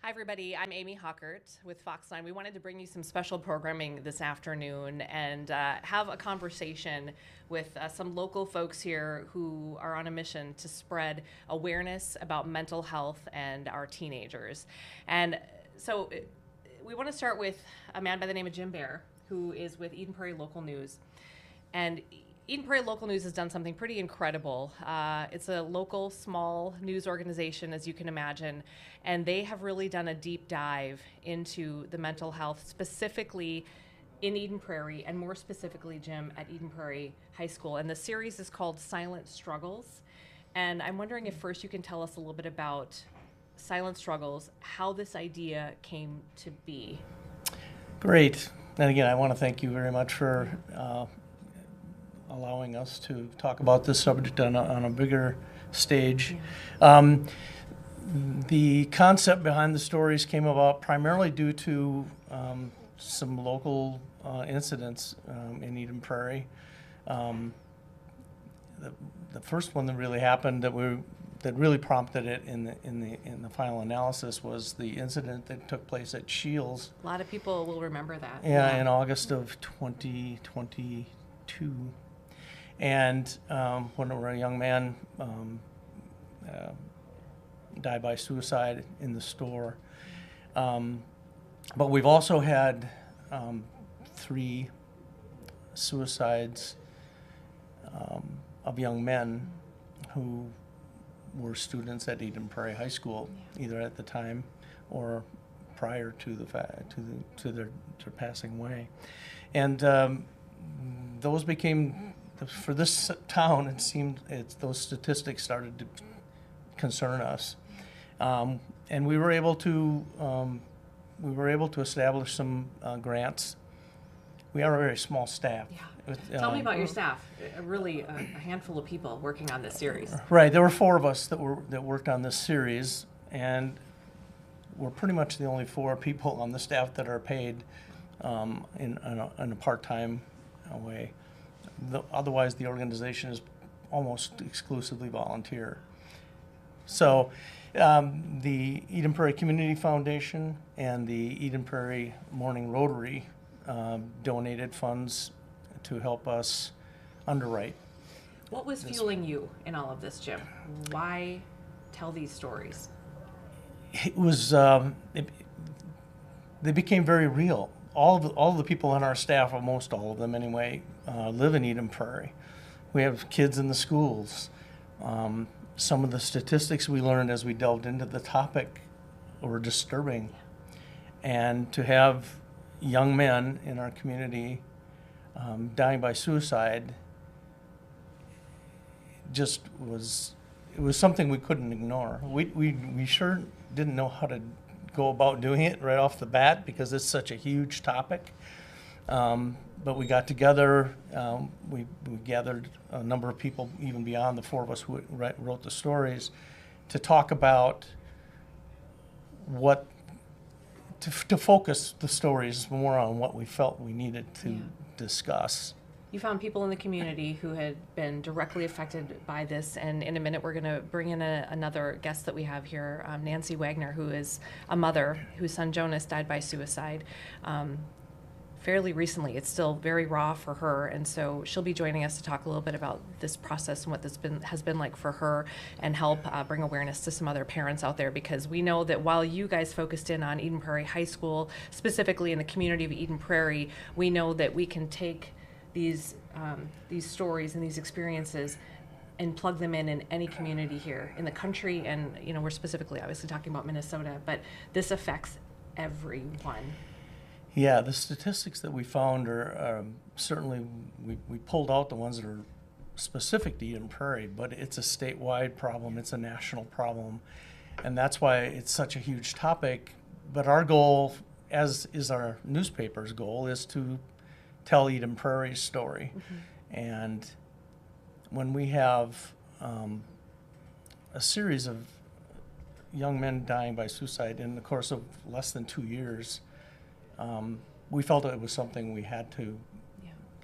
Hi, everybody. I'm Amy Hockert with Fox 9. We wanted to bring you some special programming this afternoon and have a conversation with some local folks here who are on a mission to spread awareness about mental health and our teenagers. And so we want to start with a man by the name of Jim Bayer, who is with Eden Prairie Local News. And Eden Prairie Local News has done something pretty incredible. It's a local, small news organization, as you can imagine, and they have really done a deep dive into the mental health, specifically in Eden Prairie, and more specifically, Jim, at Eden Prairie High School. And the series is called Silent Struggles. And I'm wondering if first you can tell us a little bit about Silent Struggles, how this idea came to be. Great. And again, I want to thank you very much for allowing us to talk about this subject on a bigger stage. Yeah. The concept behind the stories came about primarily due to some local incidents in Eden Prairie. The first one that really happened that really prompted it in the final analysis was the incident that took place at Shields. A lot of people will remember that. Yeah, in August of 2022. And when a young man died by suicide in the store. But we've also had 3 suicides of young men who were students at Eden Prairie High School, either at the time or prior to their passing away. And those became, for this town, it seemed those statistics started to concern us, and we were able to establish some grants. We are a very small staff. Yeah. Tell me about your staff. Really, a handful of people working on this series. Right. There were 4 of us that worked on this series, and we're pretty much the only 4 people on the staff that are paid in a part-time way. Otherwise, the organization is almost exclusively volunteer. So the Eden Prairie Community Foundation and the Eden Prairie Morning Rotary donated funds to help us underwrite. What was fueling you in all of this, Jim? Why tell these stories? It was they became very real. All of the people on our staff, or most all of them anyway, live in Eden Prairie. We have kids in the schools. Some of the statistics we learned as we delved into the topic were disturbing. And to have young men in our community dying by suicide just was something we couldn't ignore. We sure didn't know how to go about doing it right off the bat because it's such a huge topic. But we got together, we gathered a number of people, even beyond the 4 of us who wrote the stories, to talk about to focus the stories more on what we felt we needed to discuss. You found people in the community who had been directly affected by this, and in a minute we're going to bring in another guest that we have here, Nancy Wagner, who is a mother whose son Jonas died by suicide fairly recently. It's still very raw for her, and so she'll be joining us to talk a little bit about this process and what this has been like for her, and help bring awareness to some other parents out there, because we know that while you guys focused in on Eden Prairie High School, specifically in the community of Eden Prairie, we know that we can take these stories and these experiences and plug them in any community here in the country. And we're specifically obviously talking about Minnesota, but this affects everyone. Yeah, the statistics that we found are certainly, we pulled out the ones that are specific to Eden Prairie, but it's a statewide problem, it's a national problem, and that's why it's such a huge topic. But our goal, as is our newspaper's goal, is to tell Eden Prairie's story. Mm-hmm. And when we have a series of young men dying by suicide in the course of less than 2 years, we felt it was something we had to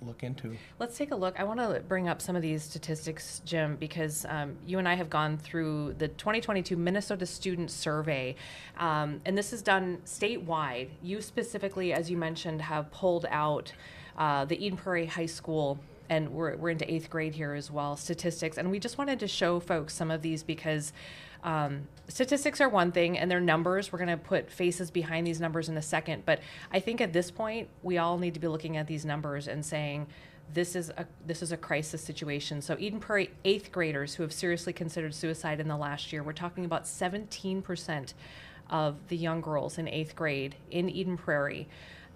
look into. Let's take a look. I want to bring up some of these statistics, Jim, because you and I have gone through the 2022 Minnesota Student Survey, and this is done statewide. You specifically, as you mentioned, have pulled out the Eden Prairie High School, and we're into 8th grade here as well, statistics. And we just wanted to show folks some of these because statistics are one thing, and they're numbers. We're going to put faces behind these numbers in a second. But I think at this point, we all need to be looking at these numbers and saying, this is a crisis situation. So Eden Prairie 8th graders who have seriously considered suicide in the last year, we're talking about 17% of the young girls in 8th grade in Eden Prairie,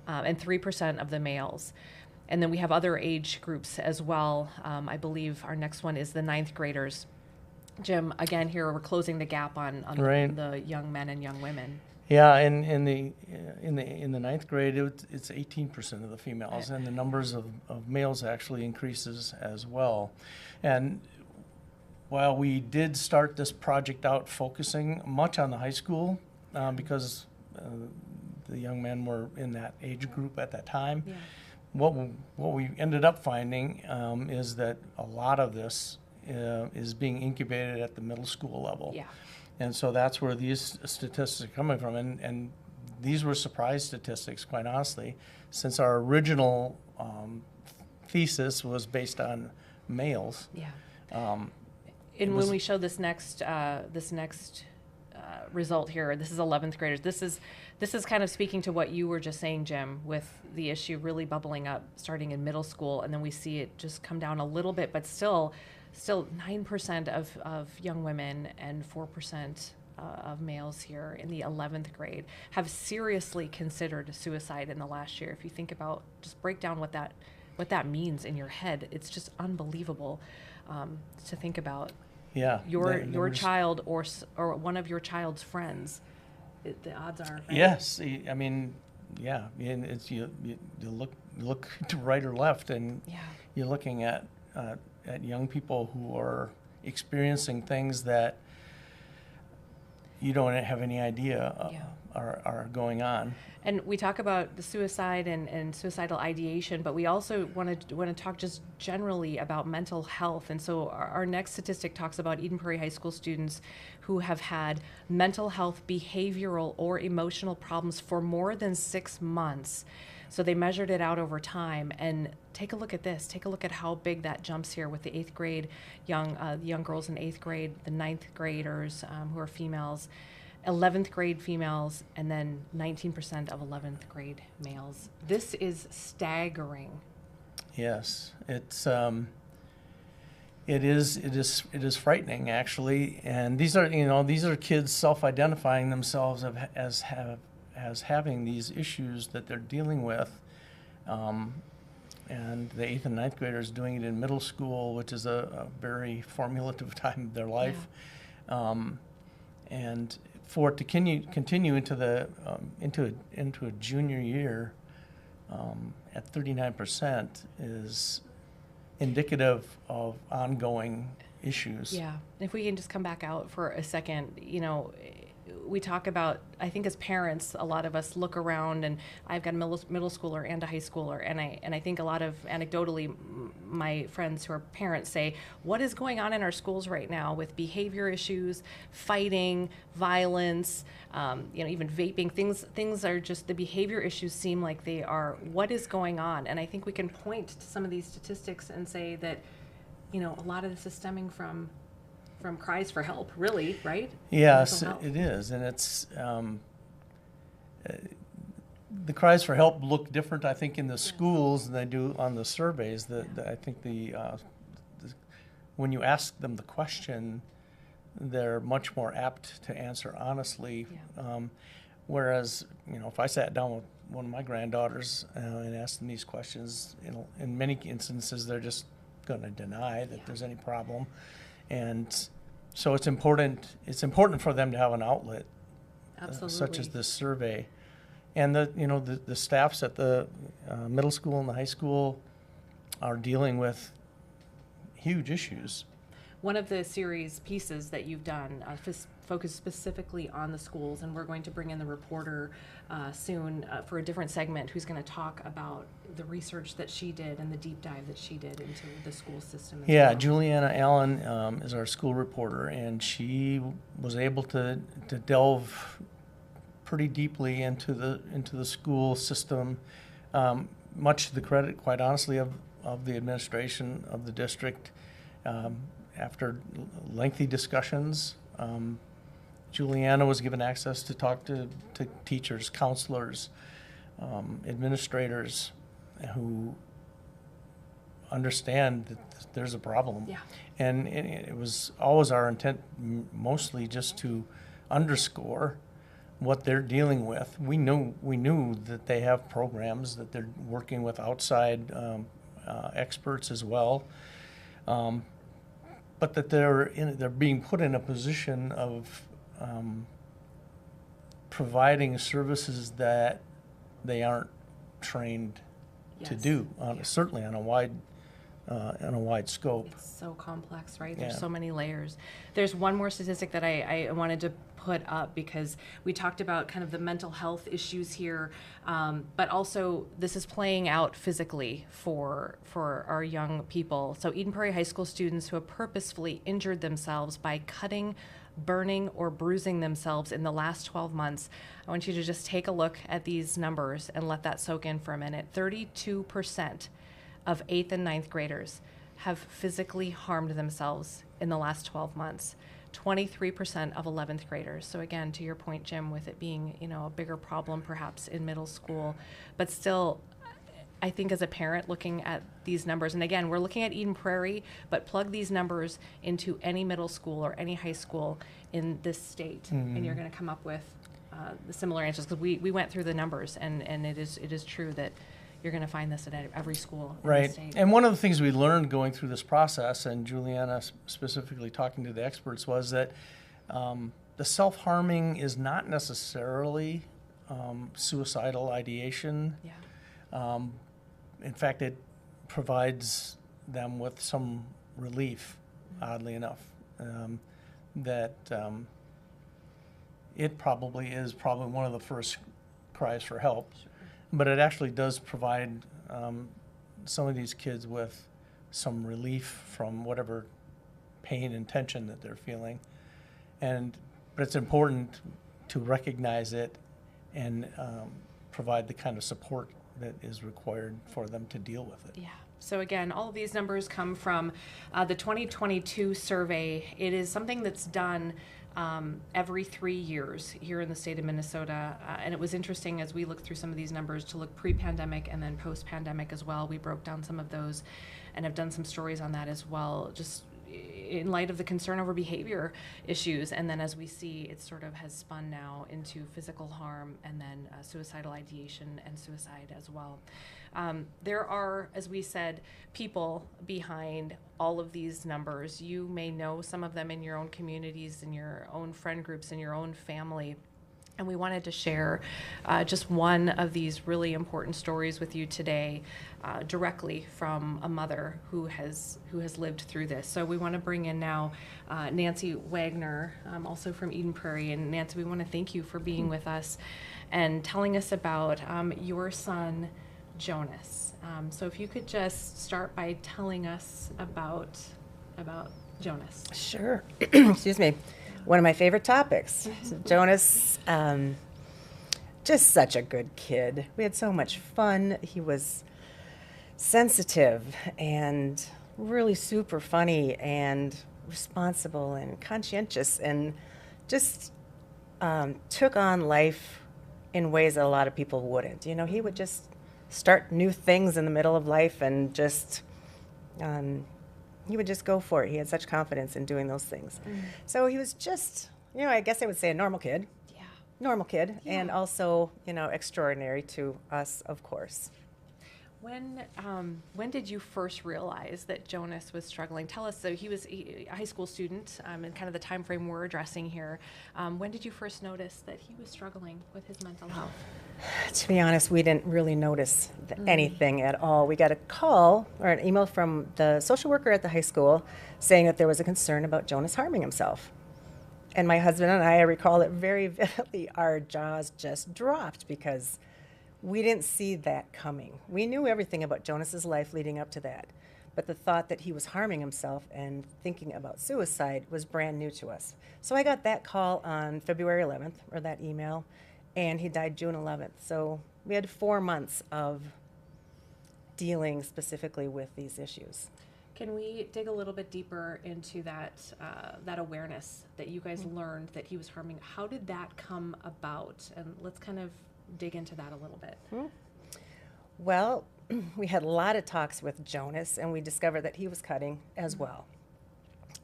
and 3% of the males. And then we have other age groups as well. I believe our next one is the 9th graders. Jim, again, here we're closing the gap on Right. the young men and young women. Yeah, and in the 9th grade, it's 18% of the females, and the numbers of males actually increases as well. And while we did start this project out focusing much on the high school, because the young men were in that age group at that time, Yeah. what we ended up finding is that a lot of this is being incubated at the middle school level. Yeah. And so that's where these statistics are coming from. And these were surprise statistics, quite honestly, since our original thesis was based on males. Yeah. It And was- when we show this next result here, this is 11th graders. This is kind of speaking to what you were just saying, Jim, with the issue really bubbling up starting in middle school, and then we see it just come down a little bit, but still 9% of young women and 4% of males here in the 11th grade have seriously considered suicide in the last year. If you think about, just break down what that means in your head, it's just unbelievable to think about. Yeah. Your child or one of your child's friends, the odds are. Right? Yes, I mean, yeah, and it's you look to right or left, and Yeah. you're looking at young people who are experiencing things that you don't have any idea are going on. And we talk about the suicide and suicidal ideation, but we also want to talk just generally about mental health. And so our next statistic talks about Eden Prairie High School students who have had mental health, behavioral, or emotional problems for more than 6 months. So they measured it out over time. And take a look at this. Take a look at how big that jumps here with the 8th grade young girls in 8th grade, the 9th graders who are females, 11th grade females, and then 19% of 11th grade males. This is staggering. Yes, it is frightening, actually. And these are kids self-identifying themselves as having these issues that they're dealing with. And the 8th and 9th graders doing it in middle school, which is a very formative time of their life. Yeah. And for it to continue into a junior year at 39% is indicative of ongoing issues. Yeah. If we can just come back out for a second, we talk about, I think as parents, a lot of us look around, and I've got a middle schooler and a high schooler, and I think a lot of anecdotally my friends who are parents say, what is going on in our schools right now with behavior issues, fighting, violence, even vaping, things are just, the behavior issues seem like they are, what is going on? And I think we can point to some of these statistics and say that, a lot of this is stemming from cries for help, really, right? Yes, it is. And it's the cries for help look different, I think, in the schools than they do on the surveys. I think when you ask them the question, they're much more apt to answer honestly. Yeah. Whereas, if I sat down with one of my granddaughters and asked them these questions, in many instances, they're just going to deny that there's any problem. And so it's important for them to have an outlet, such as this survey. And the staffs at the middle school and the high school are dealing with huge issues. One of the series pieces that you've done focus specifically on the schools, and we're going to bring in the reporter soon for a different segment who's going to talk about the research that she did and the deep dive that she did into the school system. Yeah, well. Juliana Allen is our school reporter, and she was able to delve pretty deeply into the school system, much to the credit, quite honestly, of the administration of the district. After lengthy discussions, Juliana was given access to talk to teachers, counselors, administrators who understand that there's a problem. Yeah. And it was always our intent, mostly just to underscore what they're dealing with. We knew that they have programs, that they're working with outside experts as well, but that they're being put in a position of providing services that they aren't trained to do, certainly on a wide scope. It's so complex, right? Yeah. There's so many layers. There's one more statistic that I wanted to put up because we talked about kind of the mental health issues here, but also this is playing out physically for our young people. So Eden Prairie High School students who have purposefully injured themselves by cutting, burning, or bruising themselves in the last 12 months. I want you to just take a look at these numbers and let that soak in for a minute. 32% of 8th and 9th graders have physically harmed themselves in the last 12 months. 23% of 11th graders. So again, to your point, Jim, with it being, a bigger problem perhaps in middle school, but still, I think as a parent looking at these numbers, and again, we're looking at Eden Prairie, but plug these numbers into any middle school or any high school in this state, and you're going to come up with the similar answers, because we went through the numbers, and it is true that you're going to find this at every school in the state. And one of the things we learned going through this process, and Juliana specifically talking to the experts, was that the self-harming is not necessarily suicidal ideation. Yeah. In fact, it provides them with some relief, oddly enough, that it probably is one of the first cries for help. Sure. But it actually does provide some of these kids with some relief from whatever pain and tension that they're feeling. But it's important to recognize it and provide the kind of support that is required for them to deal with it. Yeah. So again, all of these numbers come from the 2022 survey. It is something that's done every 3 years here in the state of Minnesota. And it was interesting as we looked through some of these numbers to look pre-pandemic and then post-pandemic as well. We broke down some of those and have done some stories on that as well, just in light of the concern over behavior issues. And then as we see, it sort of has spun now into physical harm and then suicidal ideation and suicide as well. There are, as we said, people behind all of these numbers. You may know some of them in your own communities, in your own friend groups, in your own family. And we wanted to share just one of these really important stories with you today, directly from a mother who has lived through this. So we want to bring in now Nancy Wagner, also from Eden Prairie. And Nancy, we want to thank you for being with us and telling us about your son, Jonas. So if you could just start by telling us about Jonas. Sure. Excuse me. One of my favorite topics. So Jonas, just such a good kid. We had so much fun. He was sensitive and really super funny and responsible and conscientious, and just took on life in ways that a lot of people wouldn't. He would just start new things in the middle of life and just he would just go for it. He had such confidence in doing those things. So he was just, I guess I would say a normal kid. Yeah. Normal kid, and also, extraordinary to us, of course. When did you first realize that Jonas was struggling? Tell us. So he was a high school student, and kind of the time frame we're addressing here. When did you first notice that he was struggling with his mental health? To be honest, we didn't really notice anything at all. We got a call or an email from the social worker at the high school saying that there was a concern about Jonas harming himself. And my husband and I recall it very vividly, our jaws just dropped because we didn't see that coming. We knew everything about Jonas's life leading up to that, but the thought that he was harming himself and thinking about suicide was brand new to us. So I got that call on February 11th, or that email, and he died June 11th. So we had 4 months of dealing specifically with these issues. Can we dig a little bit deeper into that that awareness that you guys learned that he was harming? How did that come about? And let's kind of dig into that a little bit. Well, we had a lot of talks with Jonas, and we discovered that he was cutting as well.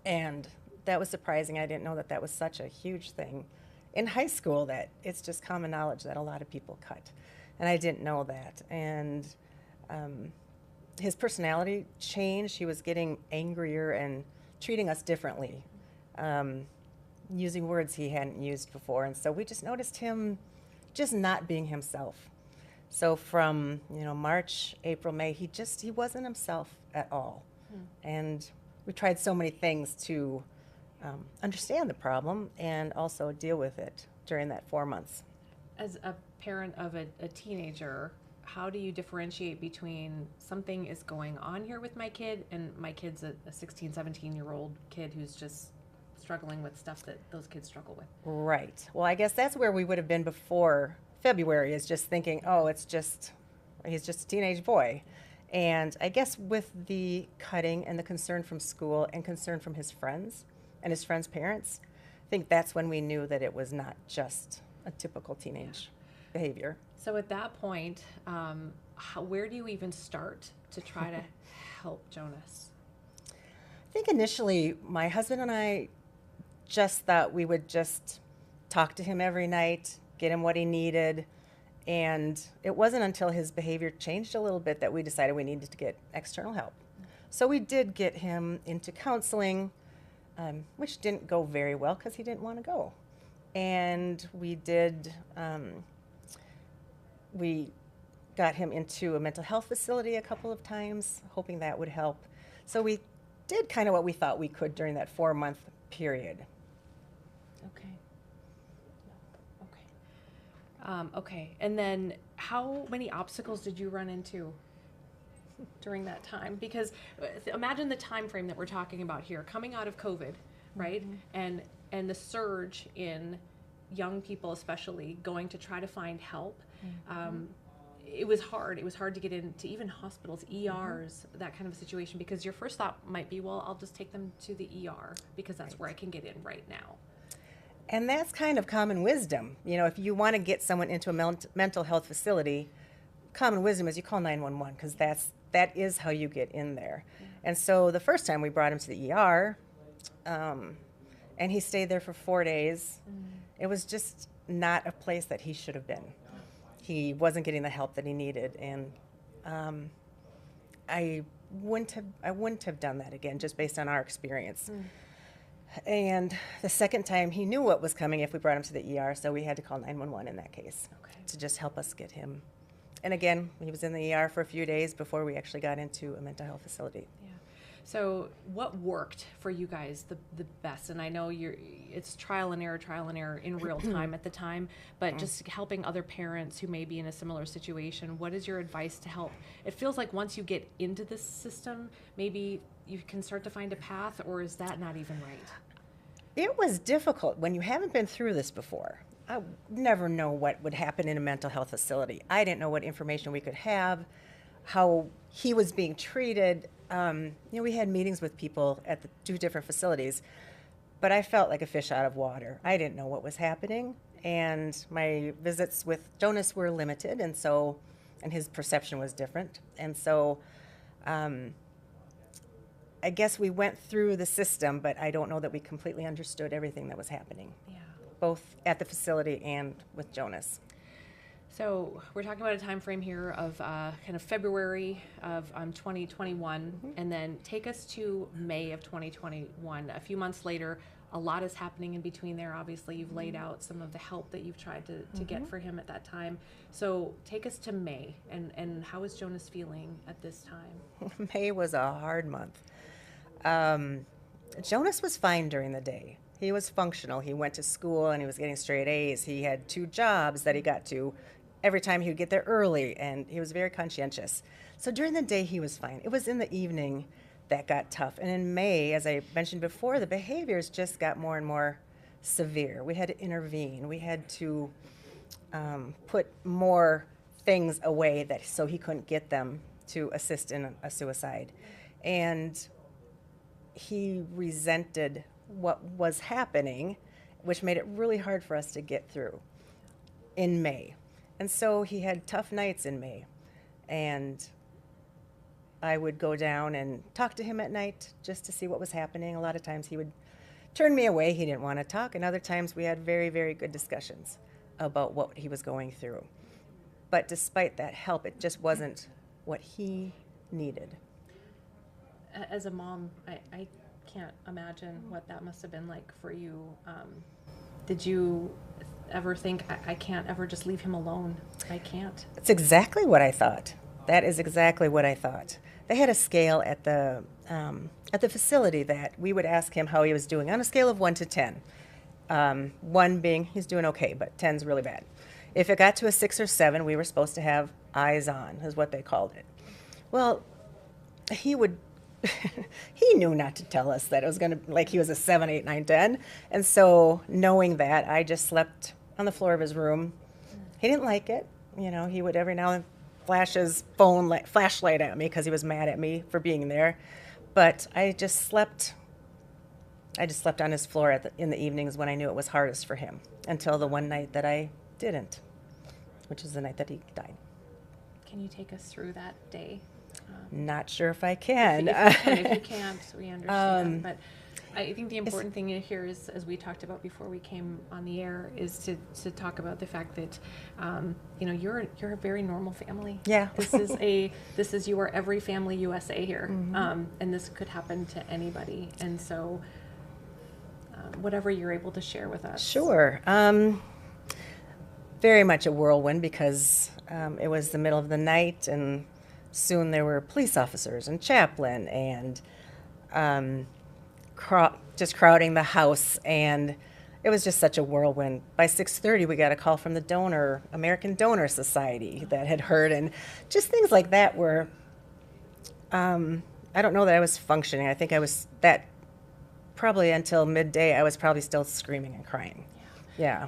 And that was surprising. I didn't know that that was such a huge thing in high school, that it's just common knowledge that a lot of people cut. And I didn't know that. And his personality changed. He was getting angrier and treating us differently, using words he hadn't used before. And so we just noticed him just not being himself. So from March, April, May, he wasn't himself at all. And we tried so many things to understand the problem and also deal with it during that 4 months. As a parent of a teenager, how do you differentiate between something is going on here with my kid and my kid's a 16, 17-year-old kid who's just struggling with stuff that those kids struggle with? Right. Well, I guess that's where we would have been before February, is just thinking, oh, he's just a teenage boy. And I guess with the cutting and the concern from school and concern from his friends and his friends' parents, I think that's when we knew that it was not just a typical teenage behavior. So at that point, where do you even start to try to help Jonas? I think initially my husband and I just thought we would just talk to him every night, get him what he needed. And it wasn't until his behavior changed a little bit that we decided we needed to get external help. So we did get him into counseling, which didn't go very well because he didn't want to go. And we got him into a mental health facility a couple of times, hoping that would help. So we did kind of what we thought we could during that 4-month period. Okay. And then how many obstacles did you run into during that time? Because imagine the time frame that we're talking about here, coming out of COVID, right? And the surge in young people, especially, going to try to find help. It was hard. It was hard to get into even hospitals, ERs, that kind of a situation, because your first thought might be, well, I'll just take them to the ER because that's where I can get in right now. And that's kind of common wisdom. If you want to get someone into a mental health facility, common wisdom is you call 911, because that is how you get in there. And so the first time we brought him to the ER, and he stayed there for 4 days, it was just not a place that he should have been. He wasn't getting the help that he needed, and I wouldn't have done that again, just based on our experience. And the second time, he knew what was coming if we brought him to the ER, so we had to call 911 in that case to just help us get him. And again, he was in the ER for a few days before we actually got into a mental health facility. Yeah. So what worked for you guys the best? And I know it's trial and error in real time at the time, but just helping other parents who may be in a similar situation, what is your advice to help? It feels like once you get into this system, maybe you can start to find a path, or is that not even right? It was difficult when you haven't been through this before. I never know what would happen in a mental health facility. I didn't know what information we could have, how he was being treated. We had meetings with people at the 2 different facilities, but I felt like a fish out of water. I didn't know what was happening, and my visits with Jonas were limited, and his perception was different. And so I guess we went through the system, but I don't know that we completely understood everything that was happening, both at the facility and with Jonas. So we're talking about a time frame here of kind of February of 2021, and then take us to May of 2021. A few months later, a lot is happening in between there. Obviously, you've laid out some of the help that you've tried to get for him at that time. So take us to May, and how is Jonas feeling at this time? May was a hard month. Jonas was fine during the day. He was functional. He went to school and he was getting straight A's. He had 2 jobs that he got to every time he would get there early, and he was very conscientious. So during the day, he was fine. It was in the evening that got tough. And in May, as I mentioned before, the behaviors just got more and more severe. We had to intervene. We had to put more things away so he couldn't get them to assist in a suicide. And he resented what was happening, which made it really hard for us to get through in May. And so he had tough nights in May. And I would go down and talk to him at night just to see what was happening. A lot of times he would turn me away. He didn't want to talk. And other times we had very, very good discussions about what he was going through. But despite that help, it just wasn't what he needed. As a mom, I can't imagine what that must have been like for you. Did you ever think, I can't ever just leave him alone? I can't. That's exactly what I thought. That is exactly what I thought. They had a scale at the facility that we would ask him how he was doing on a scale of 1 to 10. 1 being he's doing okay, but 10's really bad. If it got to a 6 or 7, we were supposed to have eyes on, is what they called it. Well, he knew not to tell us that it was going to, like he was a 7, 8, 9, 10. And so knowing that, I just slept on the floor of his room. He didn't like it. You know, he would every now and then flash his flashlight at me because he was mad at me for being there. But I just slept on his floor in the evenings when I knew it was hardest for him, until the one night that I didn't, which is the night that he died. Can you take us through that day? Not sure if I can. If you can't, we understand. But I think the important thing here is, as we talked about before we came on the air, is to talk about the fact that you're a very normal family. Yeah. This is you are every family USA here, Mm-hmm. and this could happen to anybody. And so, whatever you're able to share with us. Sure. Very much a whirlwind because it was the middle of the night, and soon there were police officers and chaplain and just crowding the house, and it was just such a whirlwind. By 6:30, we got a call from the American Donor Society that had heard, and just things like that were, I don't know that I was functioning. I think I was probably until midday, I was probably still screaming and crying. Yeah.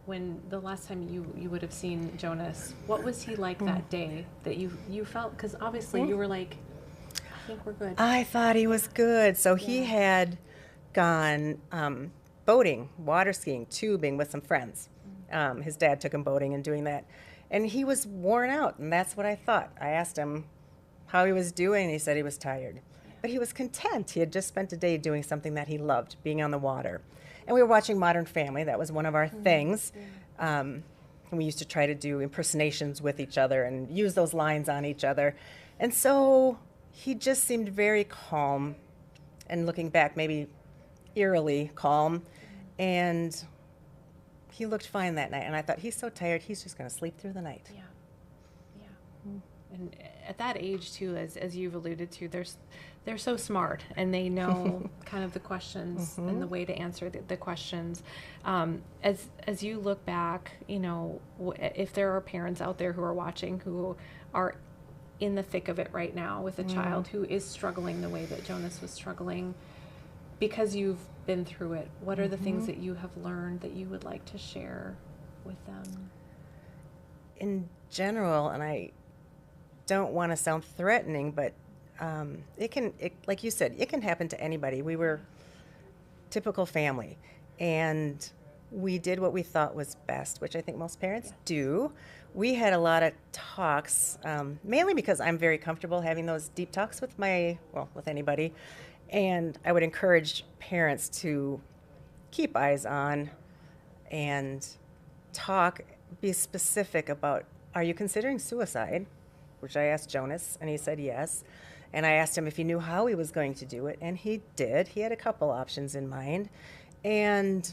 When the last time you would have seen Jonas, what was he like that day that you felt? Because obviously you were like, I think we're good. I thought he was good. So he had gone boating, water skiing, tubing with some friends. His dad took him boating and doing that. And he was worn out, and that's what I thought. I asked him how he was doing, and he said he was tired. But he was content. He had just spent a day doing something that he loved, being on the water. And we were watching Modern Family. That was one of our things. And we used to try to do impersonations with each other and use those lines on each other. And so he just seemed very calm, and looking back, maybe eerily calm. And he looked fine that night. And I thought, he's so tired, he's just going to sleep through the night. Yeah. And at that age, too, as you've alluded to, they're so smart, and they know kind of the questions and the way to answer the questions. As you look back, if there are parents out there who are watching who are in the thick of it right now with a child who is struggling the way that Jonas was struggling, because you've been through it, what are the things that you have learned that you would like to share with them? In general, and I don't want to sound threatening, but like you said, it can happen to anybody. We were typical family, and we did what we thought was best, which I think most parents do. We had a lot of talks, mainly because I'm very comfortable having those deep talks with anybody, and I would encourage parents to keep eyes on and talk, be specific about, are you considering suicide? Which I asked Jonas, and he said yes. And I asked him if he knew how he was going to do it, and he did. He had a couple options in mind. And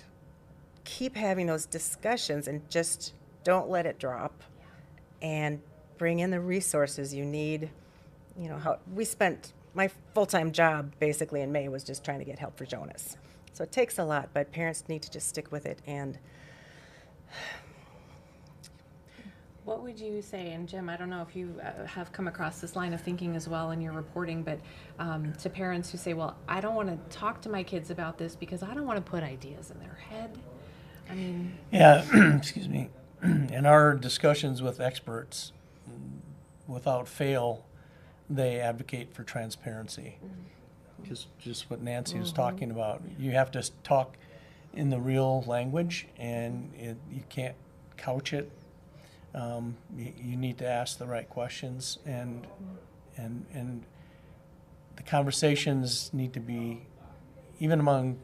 keep having those discussions, and just don't let it drop. And bring in the resources you need. How we spent my full-time job basically in May was just trying to get help for Jonas. So it takes a lot, but parents need to just stick with it. And What would you say, and Jim, I don't know if you have come across this line of thinking as well in your reporting, but to parents who say, well, I don't want to talk to my kids about this because I don't want to put ideas in their head. I mean... Yeah, excuse me. In our discussions with experts, without fail, they advocate for transparency. Just what Nancy was talking about. You have to talk in the real language, and you can't couch it. You need to ask the right questions, and the conversations need to be even among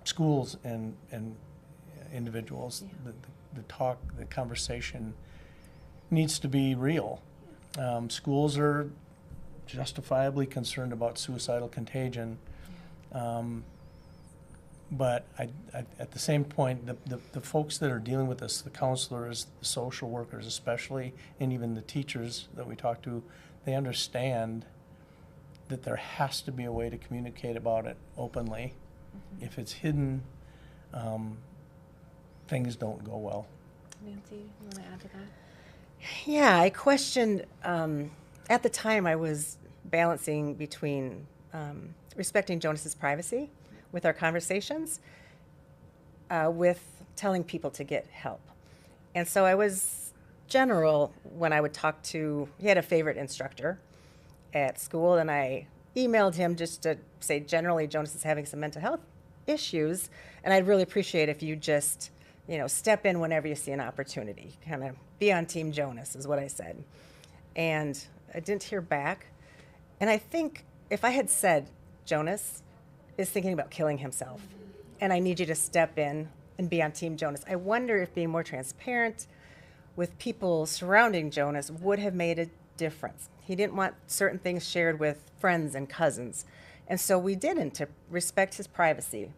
schools and individuals. The conversation needs to be real. Schools are justifiably concerned about suicidal contagion. But at the same point, the folks that are dealing with this, the counselors, the social workers especially, and even the teachers that we talk to, they understand that there has to be a way to communicate about it openly. If it's hidden, things don't go well. Nancy, you want to add to that? yeah, I questioned, at the time I was balancing between respecting Jonas's privacy with our conversations, with telling people to get help. And so I was general when I would talk to, he had a favorite instructor at school, and I emailed him just to say, generally, Jonas is having some mental health issues, and I'd really appreciate if you just, step in whenever you see an opportunity. Kind of be on Team Jonas is what I said. And I didn't hear back. And I think if I had said, Jonas is thinking about killing himself, and I need you to step in and be on Team Jonas, I wonder if being more transparent with people surrounding Jonas would have made a difference. He didn't want certain things shared with friends and cousins. And so we didn't, to respect his privacy.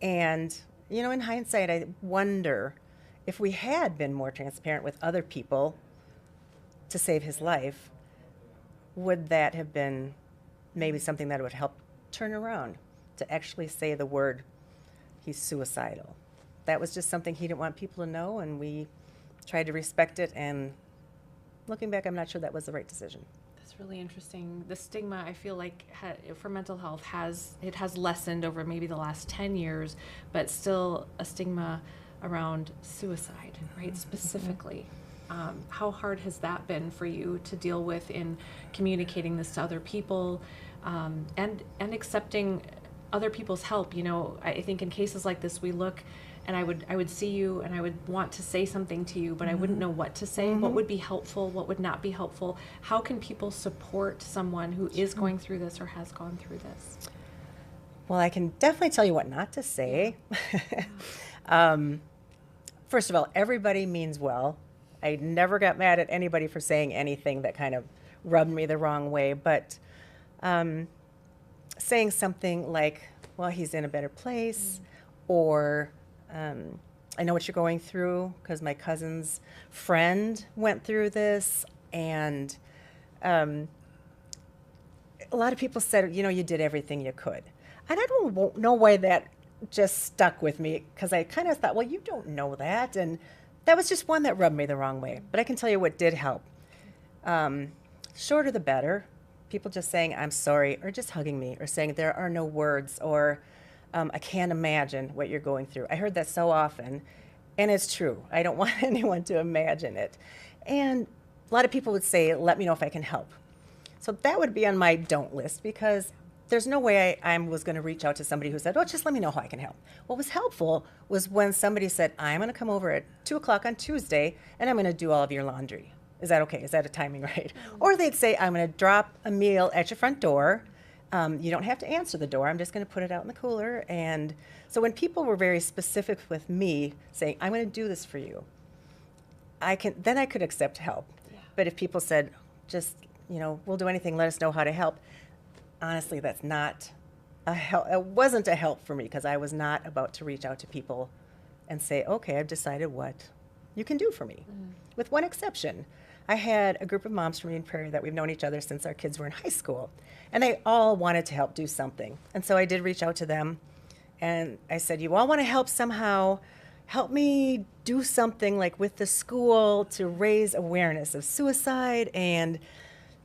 And, in hindsight, I wonder if we had been more transparent with other people to save his life, would that have been maybe something that would help turn around, to actually say the word, he's suicidal. That was just something he didn't want people to know, and we tried to respect it. And looking back, I'm not sure that was the right decision. That's really interesting. The stigma, I feel like, for mental health has lessened over maybe the last 10 years, but still a stigma around suicide, right, specifically. How hard has that been for you to deal with in communicating this to other people, and accepting other people's help? I think in cases like this, we look, and I would see you, and I would want to say something to you, but I wouldn't know what to say. What would be helpful? What would not be helpful? How can people support someone who is going through this or has gone through this? Well, I can definitely tell you what not to say. First of all, everybody means well. I never got mad at anybody for saying anything that kind of rubbed me the wrong way, but saying something like, well, he's in a better place, or I know what you're going through because my cousin's friend went through this, and a lot of people said, you did everything you could. And I don't know why that just stuck with me, because I kind of thought, well, you don't know that, and that was just one that rubbed me the wrong way. But I can tell you what did help. Shorter the better. People just saying, I'm sorry, or just hugging me, or saying there are no words, or I can't imagine what you're going through. I heard that so often, and it's true. I don't want anyone to imagine it. And a lot of people would say, let me know if I can help. So that would be on my don't list, because there's no way I was going to reach out to somebody who said, oh, just let me know how I can help. What was helpful was when somebody said, I'm going to come over at 2 o'clock on Tuesday, and I'm going to do all of your laundry. Is that okay? Is that a timing right? Or they'd say, I'm going to drop a meal at your front door. You don't have to answer the door. I'm just going to put it out in the cooler. And so when people were very specific with me, saying, I'm going to do this for you, then I could accept help. Yeah. But if people said, just, we'll do anything, let us know how to help, honestly, that's not a help. It wasn't a help for me, because I was not about to reach out to people and say, okay, I've decided what you can do for me. With one exception. I had a group of moms from Eden Prairie that we've known each other since our kids were in high school, and they all wanted to help do something. And so I did reach out to them, and I said, you all want to help somehow? Help me do something like with the school to raise awareness of suicide, and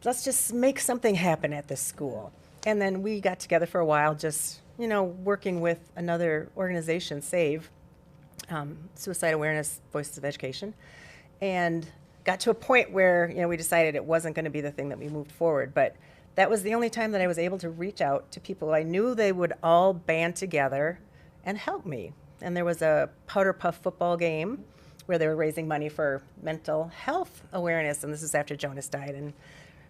let's just make something happen at the school. And then we got together for a while, just, working with another organization, SAVE, Suicide Awareness Voices of Education, and got to a point where, we decided it wasn't going to be the thing that we moved forward. But that was the only time that I was able to reach out to people. I knew they would all band together and help me. And there was a Powder Puff football game where they were raising money for mental health awareness. And this is after Jonas died. And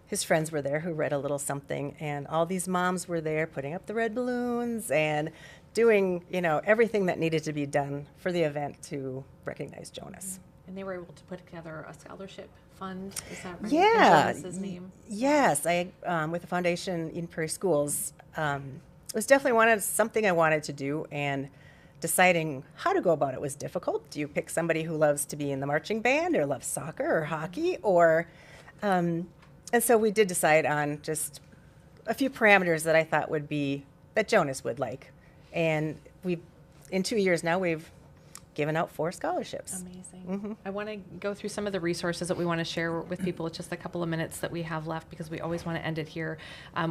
his friends were there who read a little something. And all these moms were there putting up the red balloons and doing, everything that needed to be done for the event to recognize Jonas. And they were able to put together a scholarship fund. Is that right? Yeah. In Jonas's name. Yes. I, with the foundation, Eden Prairie Schools, it was definitely something I wanted to do. And deciding how to go about it was difficult. Do you pick somebody who loves to be in the marching band or loves soccer or hockey? Or, and so we did decide on just a few parameters that I thought that Jonas would like. And in 2 years now, we've given out 4 scholarships. Amazing. Mm-hmm. I want to go through some of the resources that we want to share with people with just a couple of minutes that we have left, because we always want to end it here.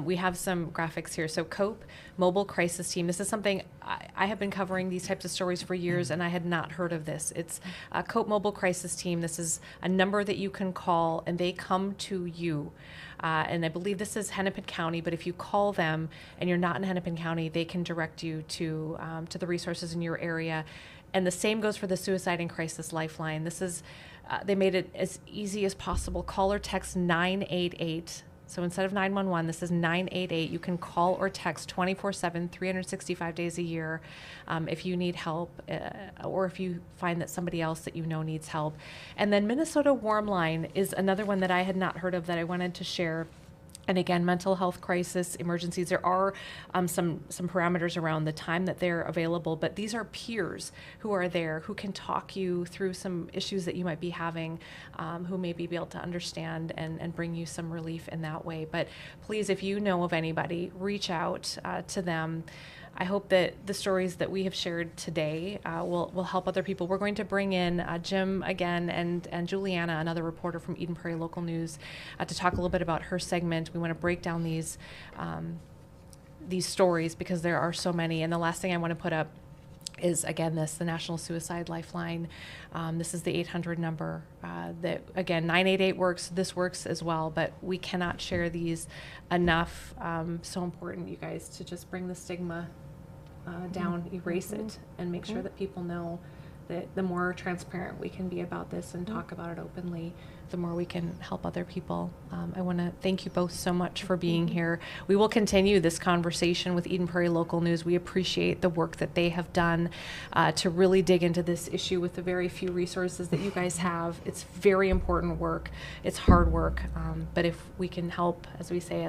We have some graphics here. So COPE, Mobile Crisis Team. This is something I have been covering these types of stories for years, and I had not heard of this. It's COPE Mobile Crisis Team. This is a number that you can call, and they come to you. And I believe this is Hennepin County, but if you call them and you're not in Hennepin County, they can direct you to the resources in your area. And the same goes for the Suicide and Crisis Lifeline. This is, they made it as easy as possible. Call or text 988. So instead of 911, this is 988. You can call or text 24/7, 365 days a year if you need help or if you find that somebody else that you know needs help. And then Minnesota Warm Line is another one that I had not heard of that I wanted to share. And again, mental health crisis emergencies, there are some parameters around the time that they're available, but these are peers who are there who can talk you through some issues that you might be having, who may be able to understand and bring you some relief in that way. But please, if you know of anybody, reach out to them. I hope that the stories that we have shared today will help other people. We're going to bring in Jim again and Juliana, another reporter from Eden Prairie Local News, to talk a little bit about her segment. We want to break down these stories because there are so many. And the last thing I want to put up is, again, the National Suicide Lifeline. This is the 800 number. That, again, 988 works. This works as well, but we cannot share these enough. So important, you guys, to just bring the stigma down, erase it, and make sure that people know that the more transparent we can be about this and talk about it openly, the more we can help other people. I want to thank you both so much for being here. We will continue this conversation with Eden Prairie Local News. We appreciate the work that they have done to really dig into this issue with the very few resources that you guys have. It's very important work. It's hard work. But if we can help, as we say,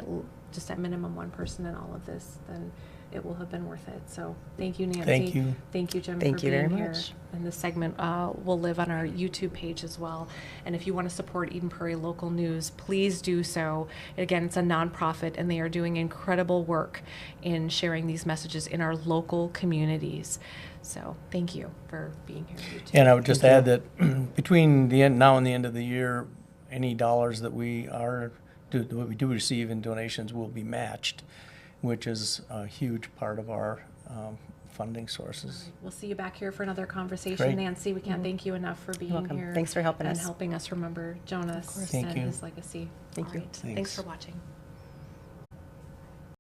just at minimum one person in all of this, then it will have been worth it. So thank you, Nancy. Thank you. Thank you, Jim, Thank for you being very here. much. And this segment will live on our YouTube page as well. And if you want to support Eden Prairie Local News, please do so. Again, it's a nonprofit, and they are doing incredible work in sharing these messages in our local communities. So thank you for being here. You too. And I would just add that between the end now and the end of the year, any dollars that we do receive in donations will be matched, which is a huge part of our funding sources. Right. We'll see you back here for another conversation. Great. Nancy, we can't thank you enough for being welcome. here. Thanks for helping and us. helping us remember Jonas Thank and you. his legacy. Thank All you. right. Thanks. Thanks for watching.